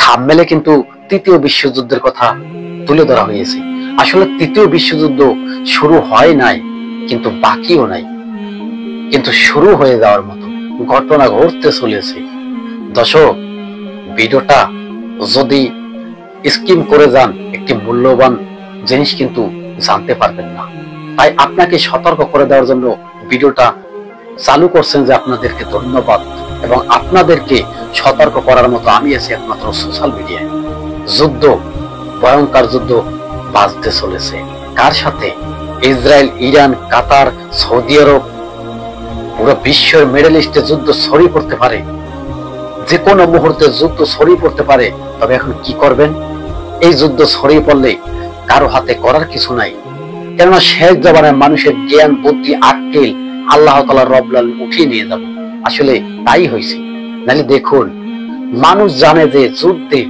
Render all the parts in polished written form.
থাম্বনেলে কিন্তু তৃতীয় বিশ্বযুদ্ধের কথা তুলে ধরা হয়েছে। আসলে তৃতীয় বিশ্বযুদ্ধ শুরু হয় নাই, কিন্তু বাকিও নাই, কিন্তু শুরু হয়ে যাওয়ার মতো ঘটনা ঘটতে চলেছে। দর্শক, ভিডিওটা যদি স্কিম করে যান, একটি মূল্যবান জিনিস কিন্তু জানতে পারবেন না। তাই আপনাকে সতর্ক করে দেওয়ার জন্য ভিডিওটা চালু করছেন, যে আপনাদেরকে ধন্যবাদ। এবং আপনাদেরকে সতর্ক করার মতো আমি আছি একমাত্র সোশ্যাল মিডিয়ায়। যুদ্ধ, ভয়ঙ্কর যুদ্ধ বাজতে চলেছে। কার সাথে? ইসরায়েল, ইরান, কাতার, সৌদি আরব, পুরো বিশ্বের মিডল ইস্টে যুদ্ধ ছড়িয়ে পড়তে পারে। যে কোনো মুহূর্তে যুদ্ধ ছড়িয়ে পড়তে পারে। তবে এখন কি করবেন? এই যুদ্ধ ছড়িয়ে পড়লে কারো হাতে করার কিছু নাই, কেননা শেষ জমানায় মানুষের জ্ঞান, বুদ্ধি, আক্কেল আল্লাহ তাআলা রব্বুল আলামিন উঠিয়ে নিয়ে যাবে। আসলে তাই হয়েছে। নাহলে দেখুন, মানুষ জানে যে যুদ্ধে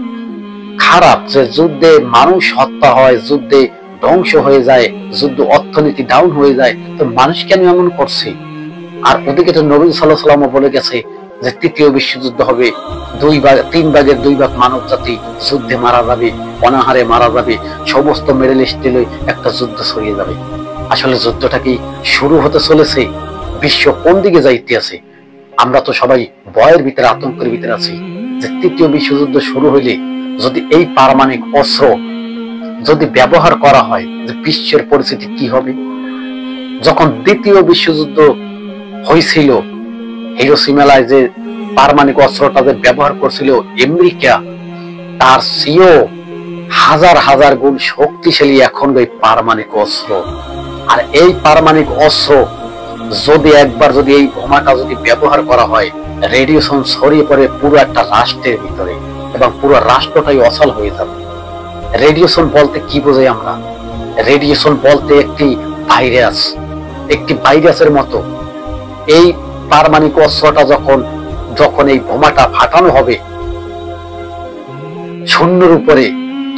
খারাপ, যে যুদ্ধে মানুষ হত্যা হয়, যুদ্ধে ধ্বংস হয়ে যায়, যুদ্ধ অর্থনীতি ডাউন হয়ে যায়, তো মানুষ কেন এমন করছে? আর ওদিকে তো নবী সাল্লাল্লাহু আলাইহি ওয়াসাল্লাম বলে গেছে যে তৃতীয় বিশ্বযুদ্ধ হবে, 3 ভাগের 2 ভাগ মানব জাতি যুদ্ধে মারা যাবে, অনাহারে মারা যাবে, সমস্ত মিডল ইস্টে একটা যুদ্ধ ছড়িয়ে যাবে। আসলে যুদ্ধটা কি শুরু হতে চলেছে? বিশ্ব কোন দিকে যাইতে আছে? আমরা তো সবাই ভয়ের ভিতরে, আতঙ্কের ভিতরে আছি যে তৃতীয় বিশ্বযুদ্ধ শুরু হইলে যদি এই পারমাণবিক অস্ত্র যদি ব্যবহার করা হয়, যে বিশ্বের পরিস্থিতি কি হবে। যখন দ্বিতীয় বিশ্বযুদ্ধ হয়েছিল, হিরোশিমায় যে পারমাণবিক অস্ত্রটা যে ব্যবহার করছিল আমেরিকা, তার চেয়েও হাজার হাজার গুণ শক্তিশালী এখন ওই পারমাণবিক অস্ত্র। আর এই পারমাণবিক অস্ত্র যদি একবার যদি এই বোমাটা যদি ব্যবহার করা হয়, রেডিয়েশন ছড়িয়ে পড়ে পুরো একটা রাষ্ট্রের ভিতরে, এবং পুরো রাষ্ট্রটাই অচল হয়ে যাবে। রেডিয়েশন বলতে কি বোঝাই আমরা? রেডিয়েশন বলতে একটি ভাইরাস, একটি ভাইরাসের মতো। এই পারমাণবিক অস্ত্রটা যখন এই বোমাটা ফাটানো হবে শূন্যের উপরে,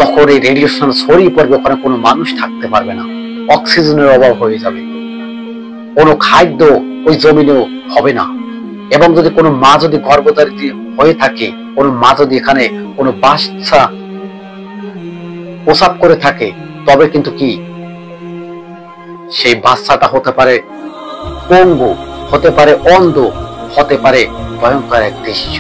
তখন এই রেডিয়েশন ছড়িয়ে পড়বে, ওখানে কোনো মানুষ থাকতে পারবে না, অক্সিজেনের অভাব হয়ে যাবে, কোনো খাদ্য ওই জমিনেও হবে না। এবং যদি কোনো মা যদি গর্ভধারিণী হয়ে থাকে, কোনো মা যদি এখানে কোনো বাচ্চা প্রসব করে থাকে, তবে কিন্তু কি সেই বাচ্চাটা হতে পারে পঙ্গু, হতে পারে অন্ধ, হতে পারে ভয়ঙ্কর এক দৃশ্য।